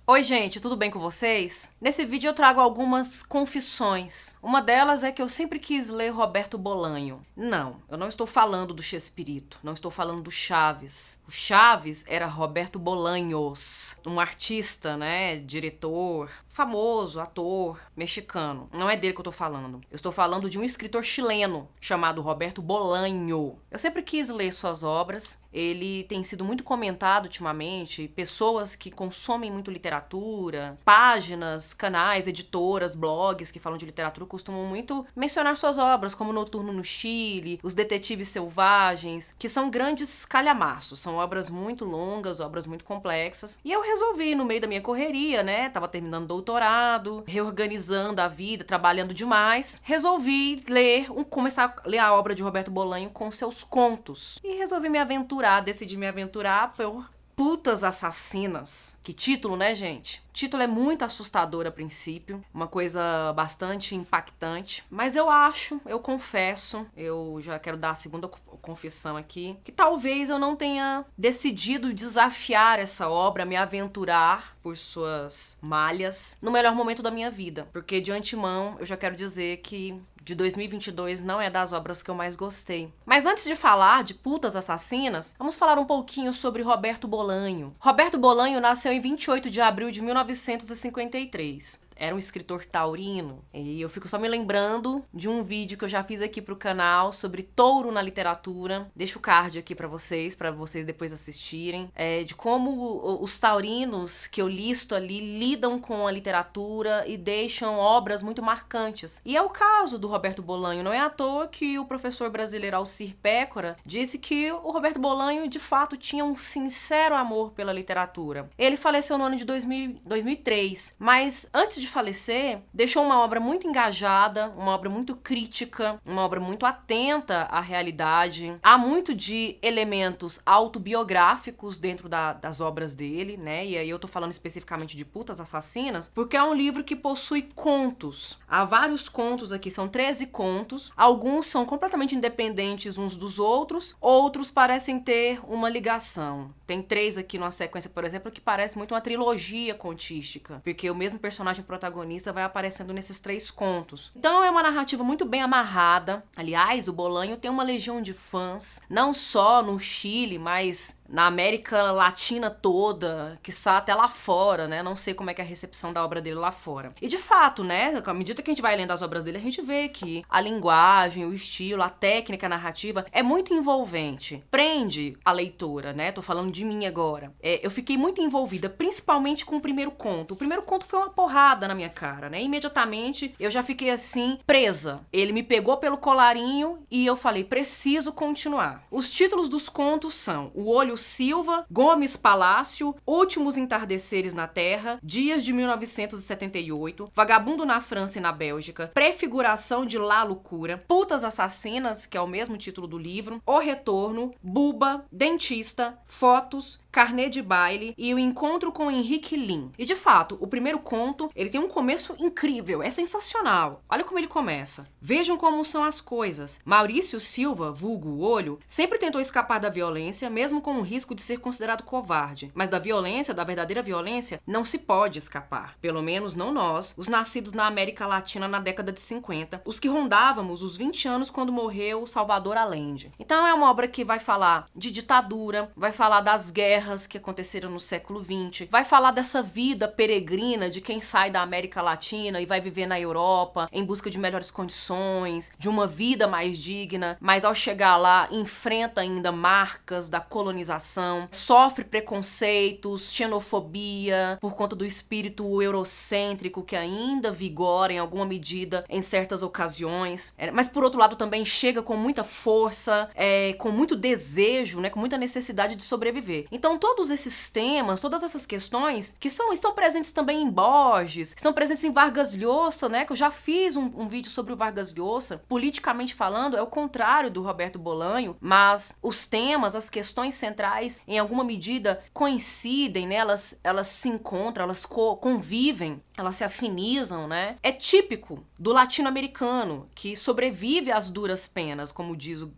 Oi gente, tudo bem com vocês? Nesse vídeo eu trago algumas confissões. Uma delas é que eu sempre quis ler Roberto Bolanho. Não, eu não estou falando do Chespirito, não estou falando do Chaves. O Chaves era Roberto Bolanhos, um artista, diretor, famoso, ator, mexicano. Não é dele que eu tô falando. Eu estou falando de um escritor chileno chamado Roberto Bolanho. Eu sempre quis ler suas obras. Ele tem sido muito comentado ultimamente. Pessoas que consomem muito literatura, páginas, canais, editoras, blogs que falam de literatura costumam muito mencionar suas obras, como Noturno no Chile, Os Detetives Selvagens, que são grandes calhamaços. São obras muito longas, obras muito complexas. E eu resolvi, no meio da minha correria, tava terminando doutorado, reorganizando a vida, trabalhando demais, resolvi começar a ler a obra de Roberto Bolanho com seus contos. E resolvi decidi me aventurar por Putas Assassinas. Que título, né, gente? O título é muito assustador a princípio, uma coisa bastante impactante, mas eu confesso, eu já quero dar a segunda confissão aqui, que talvez eu não tenha decidido desafiar essa obra, me aventurar por suas malhas no melhor momento da minha vida, porque de antemão eu já quero dizer que de 2022 não é das obras que eu mais gostei. Mas antes de falar de Putas Assassinas, vamos falar um pouquinho sobre Roberto Bolanho. Roberto Bolanho nasceu em 28 de abril de 1953. Era um escritor taurino. E eu fico só me lembrando de um vídeo que eu já fiz aqui pro canal sobre touro na literatura. Deixo o card aqui pra vocês depois assistirem. De como os taurinos que eu listo ali lidam com a literatura e deixam obras muito marcantes. E é o caso do Roberto Bolanho. Não é à toa que o professor brasileiro Alcir Pécora disse que o Roberto Bolanho, de fato, tinha um sincero amor pela literatura. Ele faleceu no ano de 2003, mas antes de falecer, deixou uma obra muito engajada, uma obra muito crítica, uma obra muito atenta à realidade. Há muito de elementos autobiográficos dentro das obras dele, E aí eu tô falando especificamente de Putas Assassinas, porque é um livro que possui contos. Há vários contos aqui, são 13 contos. Alguns são completamente independentes uns dos outros, outros parecem ter uma ligação. Tem 3 aqui numa sequência, por exemplo, que parece muito uma trilogia contística, porque o mesmo personagem protagonista vai aparecendo nesses 3 contos. Então é uma narrativa muito bem amarrada. Aliás, o Bolanho tem uma legião de fãs, não só no Chile, mas na América Latina toda, quiçá até lá fora, Não sei como é que é a recepção da obra dele lá fora. E de fato, à medida que a gente vai lendo as obras dele, a gente vê que a linguagem, o estilo, a técnica narrativa é muito envolvente. Prende a leitora, Tô falando de mim agora. Eu fiquei muito envolvida, principalmente com o primeiro conto. O primeiro conto foi uma porrada na minha cara, Imediatamente eu já fiquei assim, presa. Ele me pegou pelo colarinho e eu falei, preciso continuar. Os títulos dos contos são O Olho Silva, Gomes Palácio, Últimos Entardeceres na Terra, Dias de 1978, Vagabundo na França e na Bélgica, Prefiguração de La Loucura, Putas Assassinas, que é o mesmo título do livro, O Retorno, Buba, Dentista, Fotos, Carnê de Baile e O Encontro com Henrique Lin. E de fato, o primeiro conto, ele tem um começo incrível, é sensacional. Olha como ele começa. Vejam como são as coisas. Maurício Silva, vulgo o Olho, sempre tentou escapar da violência, mesmo com o risco de ser considerado covarde. Mas da violência, da verdadeira violência, não se pode escapar. Pelo menos não nós, os nascidos na América Latina na década de 50, os que rondávamos os 20 anos quando morreu Salvador Allende. Então é uma obra que vai falar de ditadura, vai falar das guerras que aconteceram no século XX, vai falar dessa vida peregrina de quem sai da América Latina e vai viver na Europa em busca de melhores condições, de uma vida mais digna, mas ao chegar lá enfrenta ainda marcas da colonização, sofre preconceitos, xenofobia por conta do espírito eurocêntrico que ainda vigora em alguma medida em certas ocasiões, mas por outro lado também chega com muita força, com muito desejo, com muita necessidade de sobreviver. Então todos esses temas, todas essas questões que estão presentes também em Borges, estão presentes em Vargas Llosa, que eu já fiz um vídeo sobre o Vargas Llosa, politicamente falando, é o contrário do Roberto Bolanho, mas os temas, as questões centrais, em alguma medida coincidem, elas se encontram, elas convivem, elas se afinizam, É típico do latino-americano, que sobrevive às duras penas, como diz o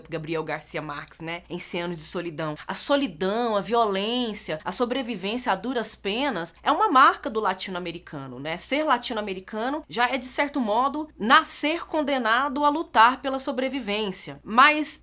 Gabriel Garcia Marques, em 100 Anos de Solidão. A solidão, a violência violência, a sobrevivência a duras penas é uma marca do latino-americano, né? Ser latino-americano já é, de certo modo, nascer condenado a lutar pela sobrevivência. Mas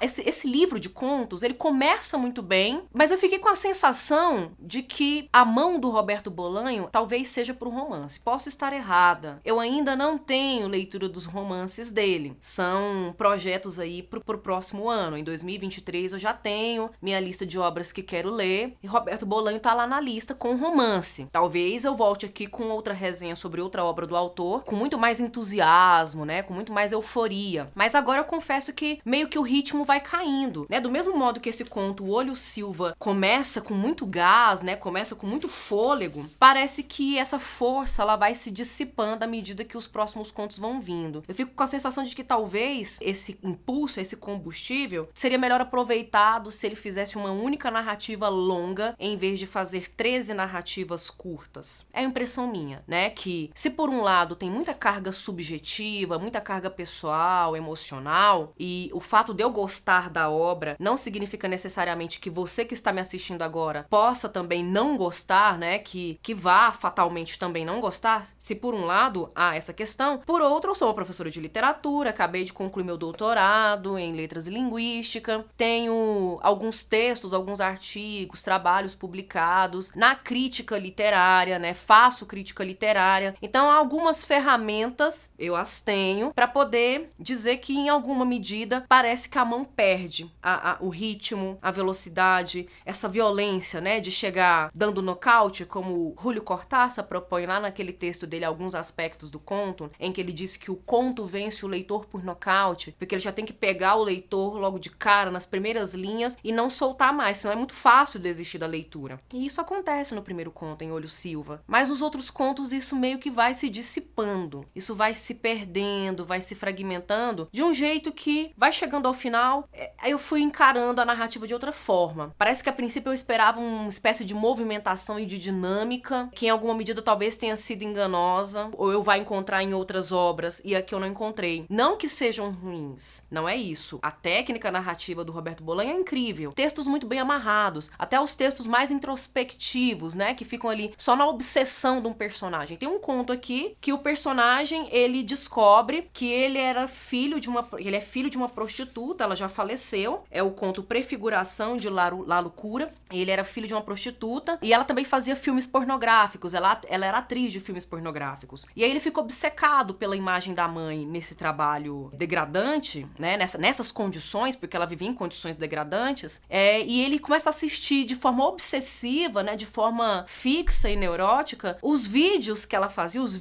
esse livro de contos, ele começa muito bem, mas eu fiquei com a sensação de que a mão do Roberto Bolanho talvez seja pro romance. Posso estar errada. Eu ainda não tenho leitura dos romances dele. São projetos aí pro próximo ano. Em 2023 eu já tenho minha lista de obras que quero ler e Roberto Bolanho tá lá na lista com romance. Talvez eu volte aqui com outra resenha sobre outra obra do autor, com muito mais entusiasmo, né? Com muito mais euforia. Mas agora eu confesso que meio que o ritmo vai caindo, né? Do mesmo modo que esse conto, O Olho Silva, começa com muito gás, né? Começa com muito fôlego, parece que essa força ela vai se dissipando à medida que os próximos contos vão vindo. Eu fico com a sensação de que talvez esse impulso, esse combustível, seria melhor aproveitado se ele fizesse uma única narrativa longa em vez de fazer 13 narrativas curtas. É a impressão minha, né? Que se por um lado tem muita carga subjetiva, muita carga pessoal, emocional, e o fato de eu gostar da obra não significa necessariamente que você que está me assistindo agora possa também não gostar, né? Que vá fatalmente também não gostar. Se por um lado há essa questão, por outro eu sou uma professora de literatura, acabei de concluir meu doutorado em letras e linguística, tenho alguns textos, alguns artigos, trabalhos publicados na crítica literária, né? Faço crítica literária. Então, algumas ferramentas eu as tenho para poder dizer que em alguma medida parece que a mão perde o ritmo, a velocidade, essa violência, né? De chegar dando nocaute, como Julio Cortázar propõe lá naquele texto dele alguns aspectos do conto, em que ele diz que o conto vence o leitor por nocaute, porque ele já tem que pegar o leitor logo de cara, nas primeiras linhas, e não soltar mais, senão é muito fácil desistir da leitura. E isso acontece no primeiro conto, em Olho Silva. Mas nos outros contos isso meio que vai se dissipando, isso vai se perdendo, vai se fragmentando, de um jeito que vai chegando ao final, eu fui encarando a narrativa de outra forma. Parece que a princípio eu esperava uma espécie de movimentação e de dinâmica, que em alguma medida talvez tenha sido enganosa, ou eu vá encontrar em outras obras, e aqui eu não encontrei. Não que sejam ruins, não é isso. A técnica narrativa do Roberto Bolanho é incrível. Textos muito bem amarrados, até os textos mais introspectivos, né, que ficam ali só na obsessão de um personagem. Tem um conto aqui que o personagem, ele descobre que ele é filho de uma prostituta, ela já faleceu. É o conto Prefiguração, de Lalo Cura. Ele era filho de uma prostituta e ela também fazia filmes pornográficos. Ela era atriz de filmes pornográficos. E aí ele ficou obcecado pela imagem da mãe nesse trabalho degradante, né, nessas condições, porque ela vivia em condições degradantes, e ele começa a assistir de forma obsessiva, né, de forma fixa e neurótica, os vídeos que ela fazia, os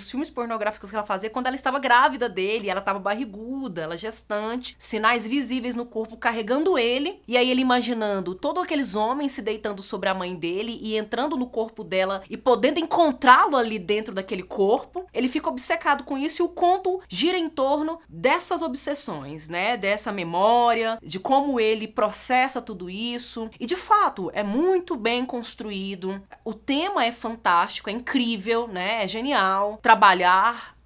filmes pornográficos que ela fazia quando ela estava grávida dele, ela estava barriguda, ela gestante, sinais visíveis no corpo carregando ele, e aí ele imaginando todos aqueles homens se deitando sobre a mãe dele e entrando no corpo dela e podendo encontrá-lo ali dentro daquele corpo. Ele fica obcecado com isso e o conto gira em torno dessas obsessões, né, dessa memória, de como ele processa tudo isso, e de fato é muito bem construído, o tema é fantástico, é incrível, né, é genial trabalhar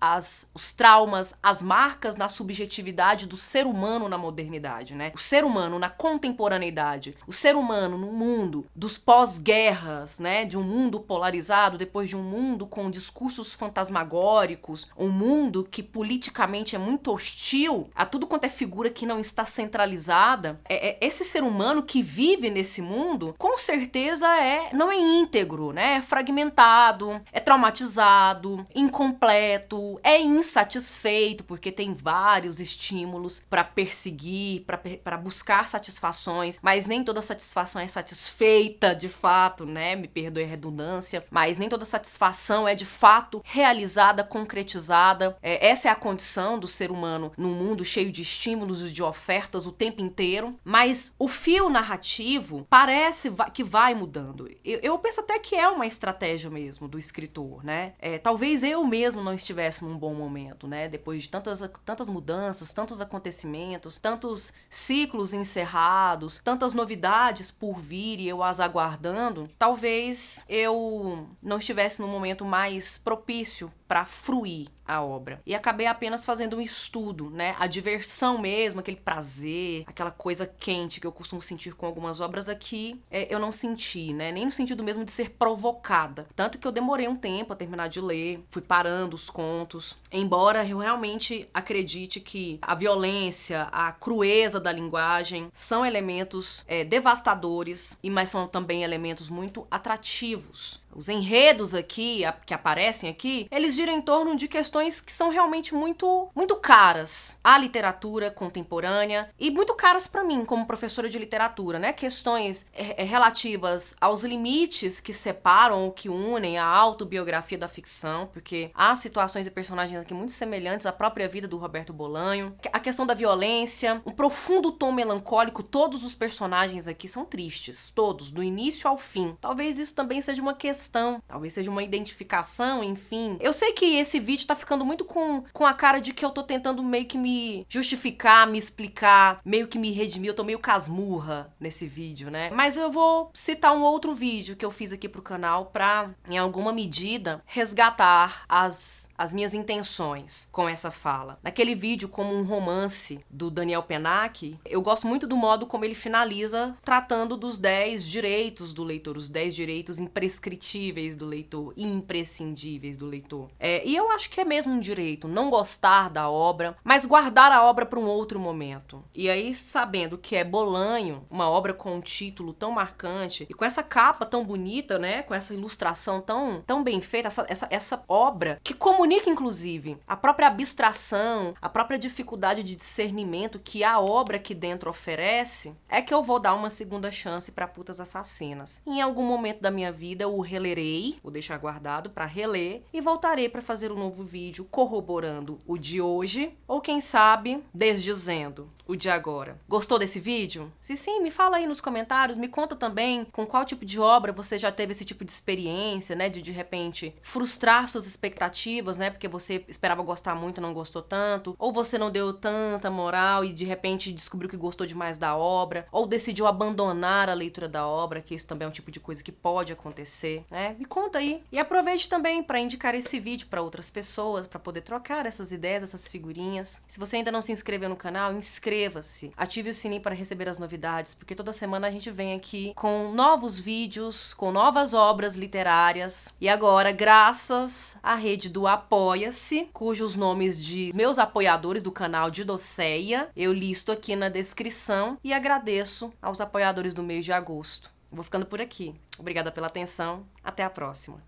os traumas, as marcas na subjetividade do ser humano na modernidade, né? O ser humano na contemporaneidade, o ser humano no mundo dos pós-guerras, né? De um mundo polarizado, depois de um mundo com discursos fantasmagóricos, um mundo que politicamente é muito hostil a tudo quanto é figura que não está centralizada. Esse ser humano que vive nesse mundo, com certeza não é íntegro, né? É fragmentado, é traumatizado, incompleto, é insatisfeito, porque tem vários estímulos para perseguir, para buscar satisfações, mas nem toda satisfação é satisfeita de fato, né? Me perdoe a redundância, mas nem toda satisfação é de fato realizada, concretizada. Essa é a condição do ser humano num mundo cheio de estímulos e de ofertas o tempo inteiro, mas o fio narrativo parece que vai mudando. Eu penso até que é uma estratégia mesmo do escritor, né? Talvez eu mesmo não estivesse num bom momento, né? Depois de tantas mudanças, tantos acontecimentos, tantos ciclos encerrados, tantas novidades por vir e eu as aguardando, talvez eu não estivesse num momento mais propício para fruir a obra. E acabei apenas fazendo um estudo, né? A diversão mesmo, aquele prazer, aquela coisa quente que eu costumo sentir com algumas obras aqui, eu não senti, né? Nem no sentido mesmo de ser provocada. Tanto que eu demorei um tempo a terminar de ler, fui parando os contos. Embora eu realmente acredite que a violência, a crueza da linguagem são elementos devastadores, mas são também elementos muito atrativos. Os enredos aqui, que aparecem aqui, eles giram em torno de questões que são realmente muito, muito caras à literatura contemporânea e muito caras para mim, como professora de literatura, né? Questões relativas aos limites que separam ou que unem a autobiografia da ficção, porque há situações e personagens aqui muito semelhantes à própria vida do Roberto Bolanho. A questão da violência, um profundo tom melancólico, todos os personagens aqui são tristes, todos, do início ao fim. Talvez isso também seja uma questão, talvez seja uma identificação, enfim. Eu sei que esse vídeo tá ficando muito com a cara de que eu tô tentando meio que me justificar, me explicar, meio que me redimir. Eu tô meio casmurra nesse vídeo, né? Mas eu vou citar um outro vídeo que eu fiz aqui pro canal pra, em alguma medida, resgatar as minhas intenções com essa fala. Naquele vídeo, como um romance do Daniel Pennac, eu gosto muito do modo como ele finaliza tratando dos 10 direitos do leitor, os 10 direitos imprescritíveis do leitor, imprescindíveis do leitor. E eu acho que é mesmo um direito não gostar da obra, mas guardar a obra para um outro momento. E aí, sabendo que é Bolanho, uma obra com um título tão marcante e com essa capa tão bonita, né, com essa ilustração tão bem feita, essa obra que comunica, inclusive, a própria abstração, a própria dificuldade de discernimento que a obra aqui dentro oferece, é que eu vou dar uma segunda chance para Putas Assassinas. Em algum momento da minha vida, eu o relerei, vou deixar guardado para reler e voltarei para fazer um novo vídeo corroborando o de hoje ou quem sabe desdizendo o de agora. Gostou desse vídeo? Se sim, me fala aí nos comentários, me conta também com qual tipo de obra você já teve esse tipo de experiência, né, de repente frustrar suas expectativas, né, porque você esperava gostar muito e não gostou tanto, ou você não deu tanta moral e de repente descobriu que gostou demais da obra, ou decidiu abandonar a leitura da obra, que isso também é um tipo de coisa que pode acontecer, né? Me conta aí. E aproveite também para indicar esse vídeo para outras pessoas, para poder trocar essas ideias, essas figurinhas. Se você ainda não se inscreveu no canal, inscreva-se. Ative o sininho para receber as novidades, porque toda semana a gente vem aqui com novos vídeos, com novas obras literárias. E agora, graças à rede do Apoia-se, cujos nomes de meus apoiadores do canal de Doceia eu listo aqui na descrição e agradeço aos apoiadores do mês de agosto. Vou ficando por aqui. Obrigada pela atenção. Até a próxima.